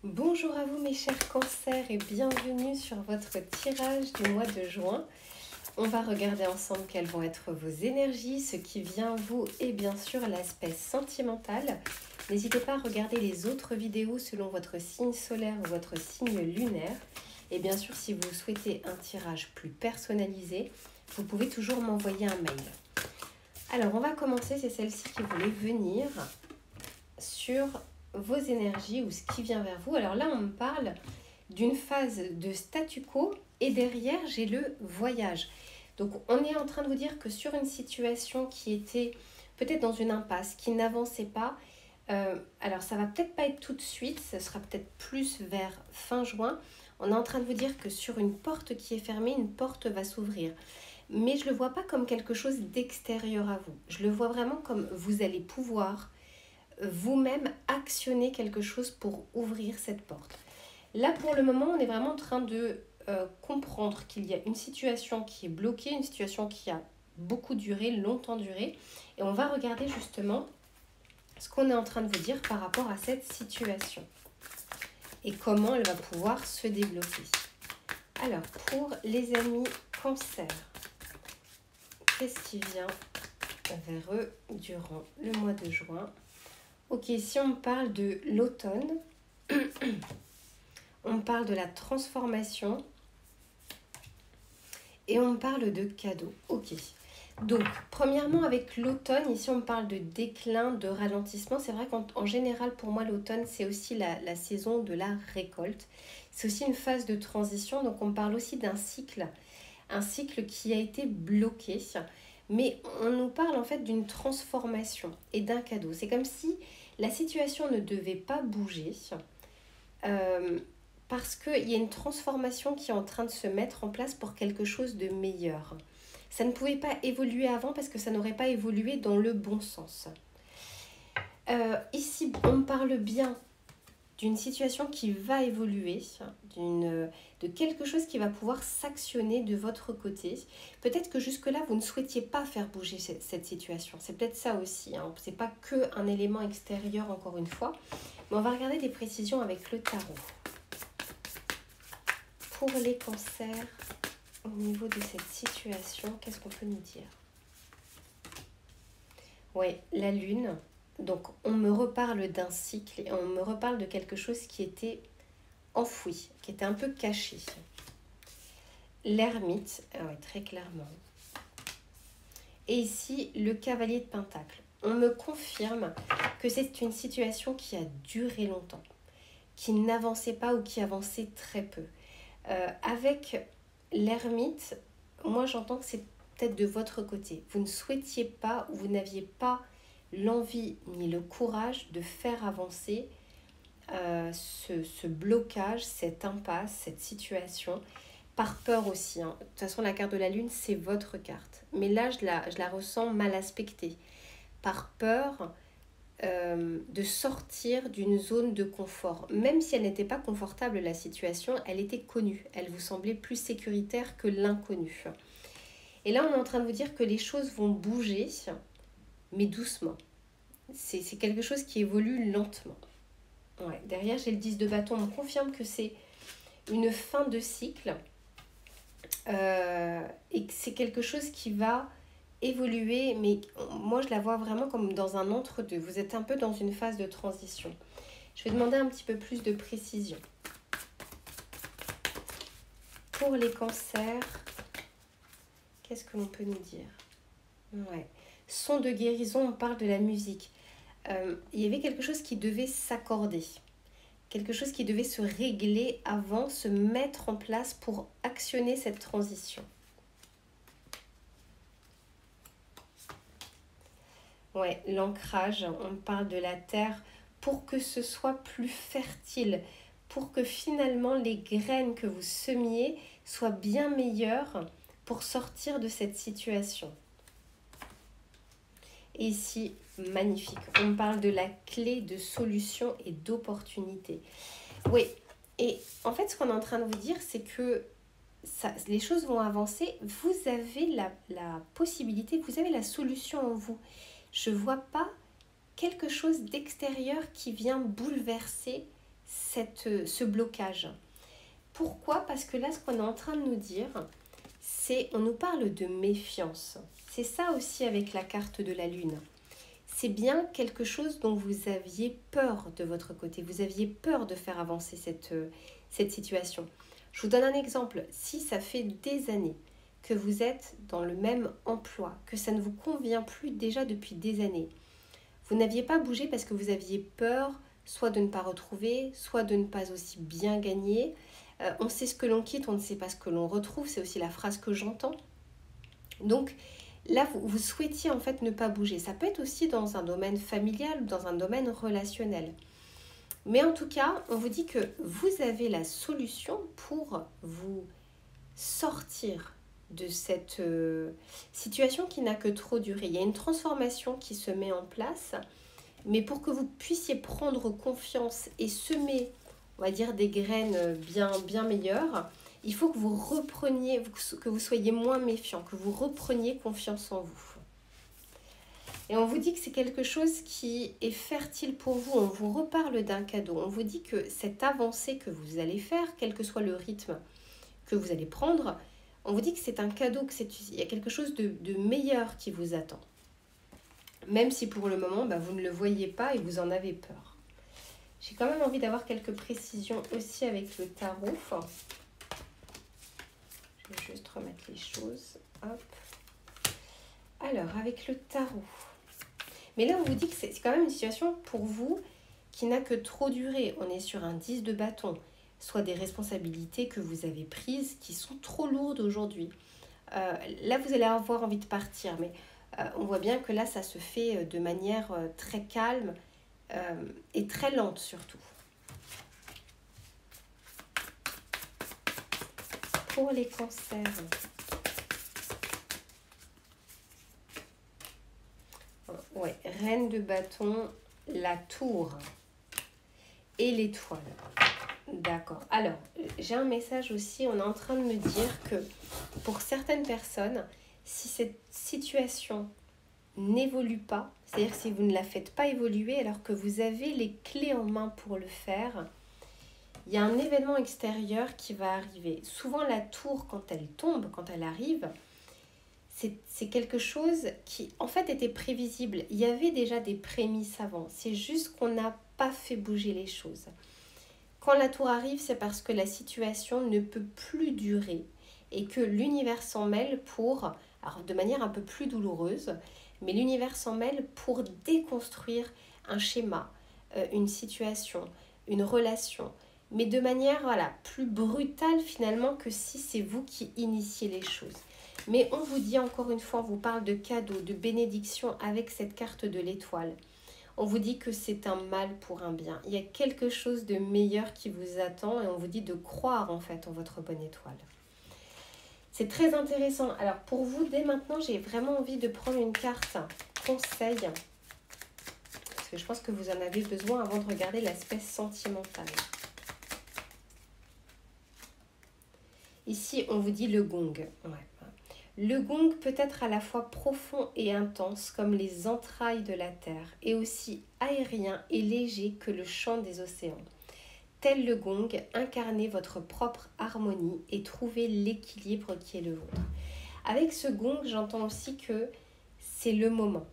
Bonjour à vous mes chers cancers et bienvenue sur votre tirage du mois de juin. On va regarder ensemble quelles vont être vos énergies, ce qui vient vous et bien sûr l'aspect sentimental. N'hésitez pas à regarder les autres vidéos selon votre signe solaire ou votre signe lunaire. Et bien sûr, si vous souhaitez un tirage plus personnalisé, vous pouvez toujours m'envoyer un mail. Alors, on va commencer, c'est celle-ci qui voulait venir sur vos énergies ou ce qui vient vers vous. Alors là, on me parle d'une phase de statu quo et derrière, j'ai le voyage. Donc, on est en train de vous dire que sur une situation qui était peut-être dans une impasse, qui n'avançait pas, alors ça va peut-être pas être tout de suite, ce sera peut-être plus vers fin juin. On est en train de vous dire que sur une porte qui est fermée, une porte va s'ouvrir. Mais je ne le vois pas comme quelque chose d'extérieur à vous. Je le vois vraiment comme vous allez pouvoir vous-même actionner quelque chose pour ouvrir cette porte. Là, pour le moment, on est vraiment en train de comprendre qu'il y a une situation qui est bloquée, une situation qui a beaucoup duré, longtemps duré. Et on va regarder justement ce qu'on est en train de vous dire par rapport à cette situation. Et comment elle va pouvoir se débloquer. Alors, pour les amis cancer, qu'est-ce qui vient vers eux durant le mois de juin? Ok, si on parle de l'automne, on parle de la transformation et on parle de cadeaux. Ok, donc premièrement avec l'automne, ici on parle de déclin, de ralentissement. C'est vrai qu'en général pour moi l'automne c'est aussi la saison de la récolte. C'est aussi une phase de transition, donc on parle aussi d'un cycle, un cycle qui a été bloqué. Mais on nous parle en fait d'une transformation et d'un cadeau. C'est comme si la situation ne devait pas bouger parce qu'il y a une transformation qui est en train de se mettre en place pour quelque chose de meilleur. Ça ne pouvait pas évoluer avant parce que ça n'aurait pas évolué dans le bon sens. Ici, on parle bien d'une situation qui va évoluer, de quelque chose qui va pouvoir s'actionner de votre côté. Peut-être que jusque-là, vous ne souhaitiez pas faire bouger cette situation. C'est peut-être ça aussi. Ce n'est pas qu'un élément extérieur, encore une fois. Mais on va regarder des précisions avec le tarot. Pour les cancers, au niveau de cette situation, qu'est-ce qu'on peut nous dire? Oui, la lune. Donc, on me reparle d'un cycle et on me reparle de quelque chose qui était enfoui, qui était un peu caché. L'ermite, oui, très clairement. Et ici, le cavalier de Pentacle. On me confirme que c'est une situation qui a duré longtemps, qui n'avançait pas ou qui avançait très peu. Avec l'ermite, moi j'entends que c'est peut-être de votre côté. Vous ne souhaitiez pas ou vous n'aviez pas l'envie ni le courage de faire avancer ce blocage, cette impasse, cette situation, par peur aussi. De toute façon, la carte de la lune, c'est votre carte. Mais là, je la ressens mal aspectée. Par peur de sortir d'une zone de confort. Même si elle n'était pas confortable, la situation, elle était connue. Elle vous semblait plus sécuritaire que l'inconnu. Et là, on est en train de vous dire que les choses vont bouger, mais doucement. C'est quelque chose qui évolue lentement. Ouais. Derrière, j'ai le 10 de bâton. On me confirme que c'est une fin de cycle et que c'est quelque chose qui va évoluer, mais moi je la vois vraiment comme dans un entre-deux. Vous êtes un peu dans une phase de transition. Je vais demander un petit peu plus de précision. Pour les cancers, qu'est-ce que l'on peut nous dire? Ouais. Son de guérison, on parle de la musique. Il y avait quelque chose qui devait s'accorder. Quelque chose qui devait se régler avant, se mettre en place pour actionner cette transition. Ouais, l'ancrage, on parle de la terre pour que ce soit plus fertile, pour que finalement les graines que vous semiez soient bien meilleures pour sortir de cette situation. Et ici, magnifique, on parle de la clé de solution et d'opportunité. Oui, et en fait, ce qu'on est en train de vous dire, c'est que les choses vont avancer. Vous avez la possibilité, vous avez la solution en vous. Je ne vois pas quelque chose d'extérieur qui vient bouleverser ce blocage. Pourquoi? Parce que là, ce qu'on est en train de nous dire, on nous parle de méfiance. C'est ça aussi avec la carte de la lune. C'est bien quelque chose dont vous aviez peur de votre côté. Vous aviez peur de faire avancer cette situation. Je vous donne un exemple. Si ça fait des années que vous êtes dans le même emploi, que ça ne vous convient plus déjà depuis des années, vous n'aviez pas bougé parce que vous aviez peur soit de ne pas retrouver, soit de ne pas aussi bien gagner. On sait ce que l'on quitte, on ne sait pas ce que l'on retrouve. C'est aussi la phrase que j'entends. Donc là, vous souhaitiez en fait ne pas bouger. Ça peut être aussi dans un domaine familial ou dans un domaine relationnel. Mais en tout cas, on vous dit que vous avez la solution pour vous sortir de cette situation qui n'a que trop duré. Il y a une transformation qui se met en place, mais pour que vous puissiez prendre confiance et semer, on va dire, des graines bien meilleures, il faut que vous repreniez, que vous soyez moins méfiant, que vous repreniez confiance en vous. Et on vous dit que c'est quelque chose qui est fertile pour vous. On vous reparle d'un cadeau. On vous dit que cette avancée que vous allez faire, quel que soit le rythme que vous allez prendre, on vous dit que c'est un cadeau, il y a quelque chose de meilleur qui vous attend. Même si pour le moment, vous ne le voyez pas et vous en avez peur. J'ai quand même envie d'avoir quelques précisions aussi avec le tarot. Je vais juste remettre les choses. Hop. Alors, avec le tarot. Mais là, on vous dit que c'est quand même une situation pour vous qui n'a que trop duré. On est sur un 10 de bâton. Soit des responsabilités que vous avez prises qui sont trop lourdes aujourd'hui. Là, vous allez avoir envie de partir. Mais on voit bien que là, ça se fait de manière très calme et très lente surtout. Pour les cancers. Ouais, reine de bâton, la tour et l'étoile. D'accord. Alors, j'ai un message aussi. On est en train de me dire que pour certaines personnes, si cette situation n'évolue pas, c'est-à-dire si vous ne la faites pas évoluer alors que vous avez les clés en main pour le faire, il y a un événement extérieur qui va arriver. Souvent, la tour, quand elle tombe, quand elle arrive, c'est quelque chose qui, en fait, était prévisible. Il y avait déjà des prémices avant. C'est juste qu'on n'a pas fait bouger les choses. Quand la tour arrive, c'est parce que la situation ne peut plus durer et que l'univers s'en mêle pour, alors de manière un peu plus douloureuse, mais l'univers s'en mêle pour déconstruire un schéma, une situation, une relation, mais de manière plus brutale finalement que si c'est vous qui initiez les choses. Mais on vous dit encore une fois, on vous parle de cadeaux, de bénédictions avec cette carte de l'étoile. On vous dit que c'est un mal pour un bien. Il y a quelque chose de meilleur qui vous attend et on vous dit de croire en fait en votre bonne étoile. C'est très intéressant. Alors pour vous, dès maintenant, j'ai vraiment envie de prendre une carte conseil. Parce que je pense que vous en avez besoin avant de regarder l'aspect sentimental. Ici, on vous dit le gong. Ouais. Le gong peut être à la fois profond et intense comme les entrailles de la terre et aussi aérien et léger que le chant des océans. Tel le gong, incarnez votre propre harmonie et trouvez l'équilibre qui est le vôtre. Avec ce gong, j'entends aussi que c'est le moment.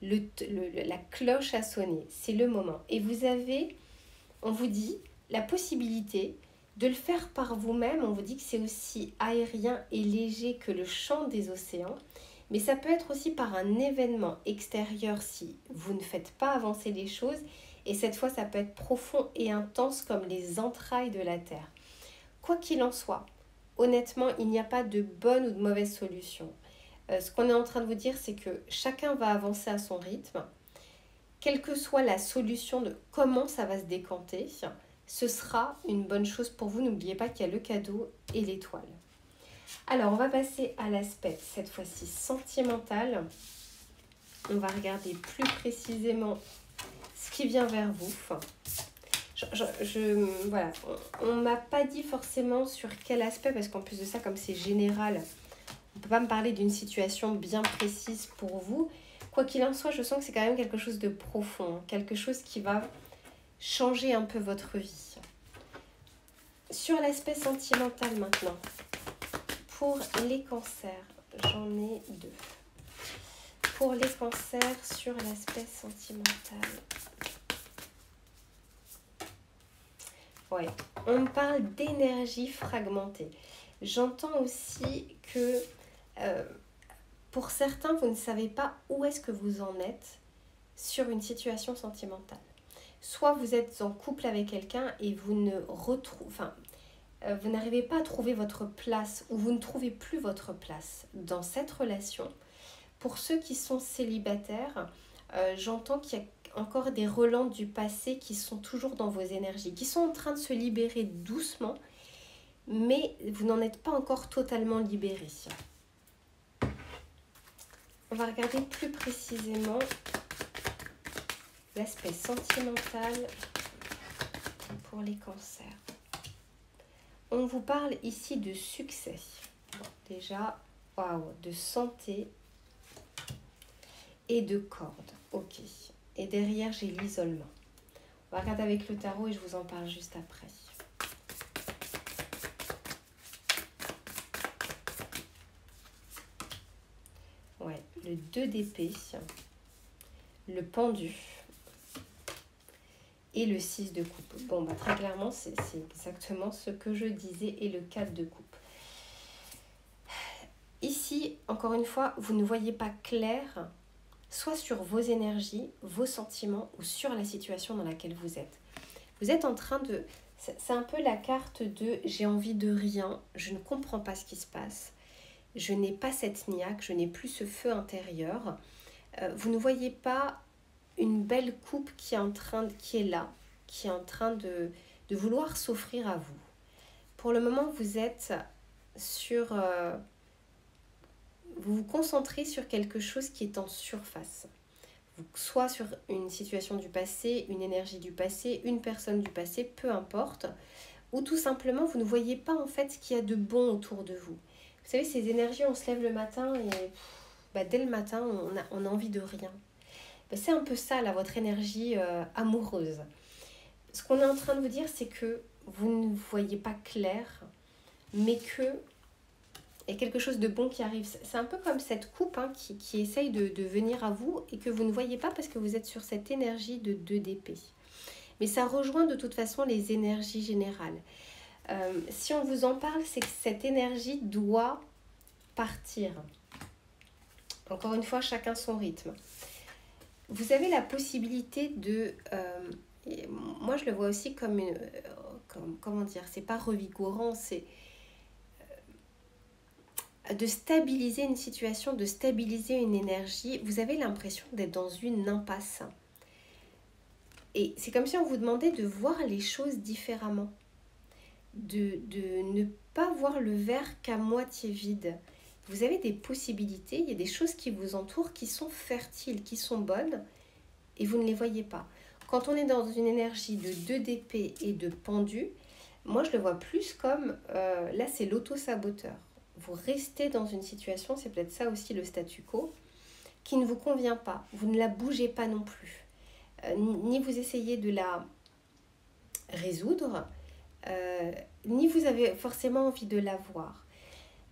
La cloche a sonné, c'est le moment. Et vous avez, on vous dit, la possibilité de le faire par vous-même. On vous dit que c'est aussi aérien et léger que le chant des océans. Mais ça peut être aussi par un événement extérieur si vous ne faites pas avancer les choses. Et cette fois, ça peut être profond et intense comme les entrailles de la terre. Quoi qu'il en soit, honnêtement, il n'y a pas de bonne ou de mauvaise solution. Ce qu'on est en train de vous dire, c'est que chacun va avancer à son rythme. Quelle que soit la solution de comment ça va se décanter, ce sera une bonne chose pour vous. N'oubliez pas qu'il y a le cadeau et l'étoile. Alors, on va passer à l'aspect, cette fois-ci, sentimental. On va regarder plus précisément ce qui vient vers vous. Voilà, on ne m'a pas dit forcément sur quel aspect, parce qu'en plus de ça, comme c'est général, on ne peut pas me parler d'une situation bien précise pour vous. Quoi qu'il en soit, je sens que c'est quand même quelque chose de profond, quelque chose qui va changer un peu votre vie. Sur l'aspect sentimental maintenant, pour les cancers, j'en ai deux. Pour les cancers sur l'aspect sentimental. Ouais, on parle d'énergie fragmentée. J'entends aussi que pour certains, vous ne savez pas où est-ce que vous en êtes sur une situation sentimentale. Soit vous êtes en couple avec quelqu'un et vous vous n'arrivez pas à trouver votre place ou vous ne trouvez plus votre place dans cette relation. Pour ceux qui sont célibataires, j'entends qu'il y a encore des relents du passé qui sont toujours dans vos énergies, qui sont en train de se libérer doucement, mais vous n'en êtes pas encore totalement libéré. On va regarder plus précisément l'aspect sentimental pour les cancers. On vous parle ici de succès. Bon, déjà, waouh, de santé et de corde. Ok. Et derrière, j'ai l'isolement. On va regarder avec le tarot et je vous en parle juste après. Ouais, le 2 d'épée, le pendu et le 6 de coupe. Bon, bah, très clairement, c'est exactement ce que je disais et le 4 de coupe. Ici, encore une fois, vous ne voyez pas clair, soit sur vos énergies, vos sentiments ou sur la situation dans laquelle vous êtes. Vous êtes en train de... C'est un peu la carte de « j'ai envie de rien, je ne comprends pas ce qui se passe, je n'ai pas cette niaque, je n'ai plus ce feu intérieur ». Vous ne voyez pas une belle coupe qui est là, qui est en train de vouloir s'offrir à vous. Pour le moment, vous êtes sur... vous vous concentrez sur quelque chose qui est en surface. Soit sur une situation du passé, une énergie du passé, une personne du passé, peu importe. Ou tout simplement, vous ne voyez pas en fait ce qu'il y a de bon autour de vous. Vous savez, ces énergies, on se lève le matin et dès le matin, on a envie de rien. C'est un peu ça, là, votre énergie amoureuse. Ce qu'on est en train de vous dire, c'est que vous ne voyez pas clair, mais que il y a quelque chose de bon qui arrive. C'est un peu comme cette coupe qui essaye de venir à vous et que vous ne voyez pas parce que vous êtes sur cette énergie de 2 d'épée. Mais ça rejoint de toute façon les énergies générales. Si on vous en parle, c'est que cette énergie doit partir. Encore une fois, chacun son rythme. Vous avez la possibilité de... moi, je le vois aussi comme une... comment dire, c'est pas revigorant, c'est... de stabiliser une situation, de stabiliser une énergie. Vous avez l'impression d'être dans une impasse. Et c'est comme si on vous demandait de voir les choses différemment. De ne pas voir le verre qu'à moitié vide. Vous avez des possibilités, il y a des choses qui vous entourent qui sont fertiles, qui sont bonnes, et vous ne les voyez pas. Quand on est dans une énergie de 2 d'épée et de pendu, moi je le vois plus comme, là c'est l'auto-saboteur. Vous restez dans une situation, c'est peut-être ça aussi le statu quo, qui ne vous convient pas. Vous ne la bougez pas non plus. Ni vous essayez de la résoudre, ni vous avez forcément envie de la voir.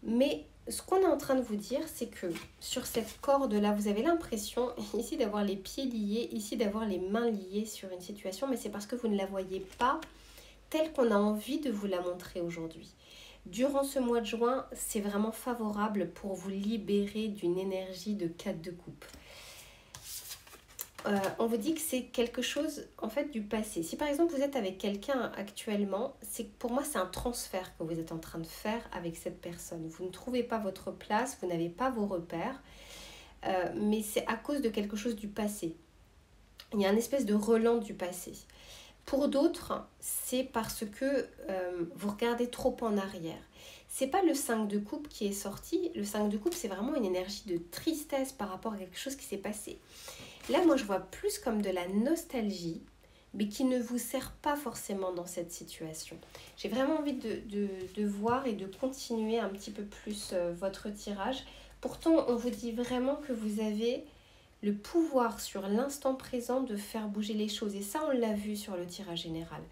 Mais ce qu'on est en train de vous dire, c'est que sur cette corde-là, vous avez l'impression ici d'avoir les pieds liés, ici d'avoir les mains liées sur une situation, mais c'est parce que vous ne la voyez pas telle qu'on a envie de vous la montrer aujourd'hui. Durant ce mois de juin, c'est vraiment favorable pour vous libérer d'une énergie de 4 de coupe. On vous dit que c'est quelque chose en fait du passé. Si par exemple vous êtes avec quelqu'un actuellement, pour moi c'est un transfert que vous êtes en train de faire avec cette personne. Vous ne trouvez pas votre place, vous n'avez pas vos repères, mais c'est à cause de quelque chose du passé. Il y a une espèce de relent du passé. Pour d'autres, c'est parce que vous regardez trop en arrière. C'est pas le 5 de coupe qui est sorti. Le 5 de coupe, c'est vraiment une énergie de tristesse par rapport à quelque chose qui s'est passé. Là, moi, je vois plus comme de la nostalgie, mais qui ne vous sert pas forcément dans cette situation. J'ai vraiment envie de voir et de continuer un petit peu plus votre tirage. Pourtant, on vous dit vraiment que vous avez le pouvoir sur l'instant présent de faire bouger les choses. Et ça, on l'a vu sur le tirage général.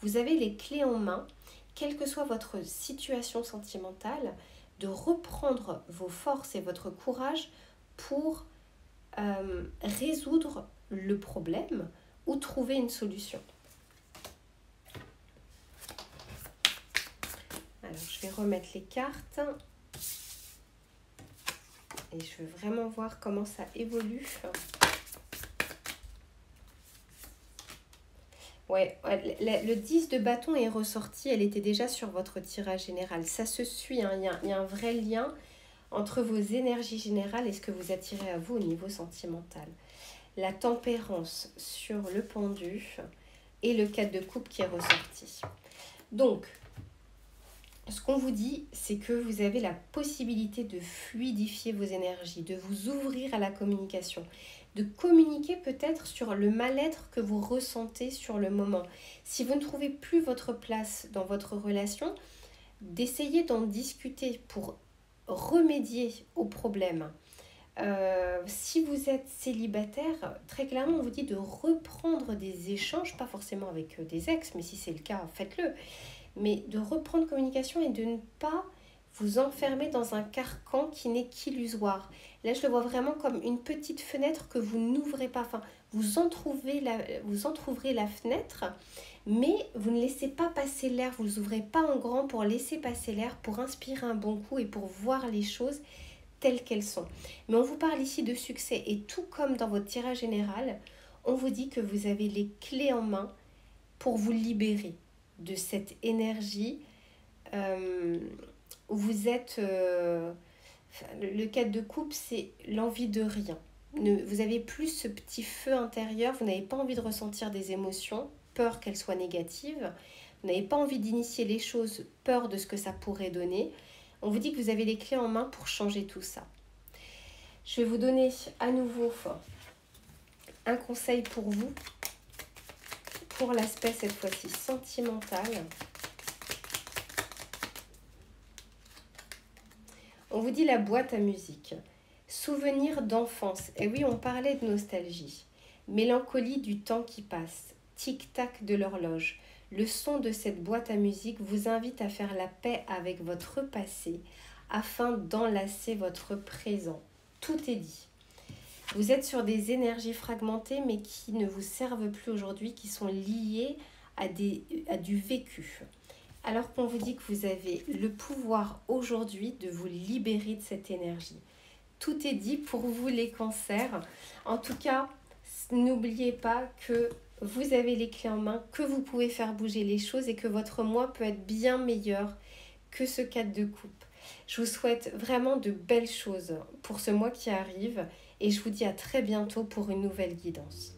Vous avez les clés en main, quelle que soit votre situation sentimentale, de reprendre vos forces et votre courage pour résoudre le problème ou trouver une solution. Alors, je vais remettre les cartes. Et je veux vraiment voir comment ça évolue. Ouais, le 10 de bâton est ressorti. Elle était déjà sur votre tirage général. Ça se suit, hein. Il y a un vrai lien entre vos énergies générales et ce que vous attirez à vous au niveau sentimental. La tempérance sur le pendu et le 4 de coupe qui est ressorti. Donc, ce qu'on vous dit, c'est que vous avez la possibilité de fluidifier vos énergies, de vous ouvrir à la communication, de communiquer peut-être sur le mal-être que vous ressentez sur le moment. Si vous ne trouvez plus votre place dans votre relation, d'essayer d'en discuter pour remédier au problème. Si vous êtes célibataire, très clairement, on vous dit de reprendre des échanges, pas forcément avec des ex, mais si c'est le cas, faites-le. Mais de reprendre communication et de ne pas vous enfermer dans un carcan qui n'est qu'illusoire. Là, je le vois vraiment comme une petite fenêtre que vous n'ouvrez pas. Enfin, vous entrouvrirez la fenêtre, mais vous ne laissez pas passer l'air. Vous n'ouvrez pas en grand pour laisser passer l'air, pour inspirer un bon coup et pour voir les choses telles qu'elles sont. Mais on vous parle ici de succès. Et tout comme dans votre tirage général, on vous dit que vous avez les clés en main pour vous libérer de cette énergie où vous êtes... le 4 de coupe, c'est l'envie de rien. Vous avez plus ce petit feu intérieur, vous n'avez pas envie de ressentir des émotions, peur qu'elles soient négatives, vous n'avez pas envie d'initier les choses, peur de ce que ça pourrait donner. On vous dit que vous avez les clés en main pour changer tout ça. Je vais vous donner à nouveau un conseil pour vous, pour l'aspect cette fois-ci sentimental. On vous dit la boîte à musique. Souvenirs d'enfance. Et oui, on parlait de nostalgie. Mélancolie du temps qui passe. Tic-tac de l'horloge. Le son de cette boîte à musique vous invite à faire la paix avec votre passé afin d'enlacer votre présent. Tout est dit. Vous êtes sur des énergies fragmentées mais qui ne vous servent plus aujourd'hui, qui sont liées à du vécu. Alors qu'on vous dit que vous avez le pouvoir aujourd'hui de vous libérer de cette énergie. Tout est dit pour vous les cancers. En tout cas, n'oubliez pas que vous avez les clés en main, que vous pouvez faire bouger les choses et que votre mois peut être bien meilleur que ce 4 de coupe. Je vous souhaite vraiment de belles choses pour ce mois qui arrive et je vous dis à très bientôt pour une nouvelle guidance.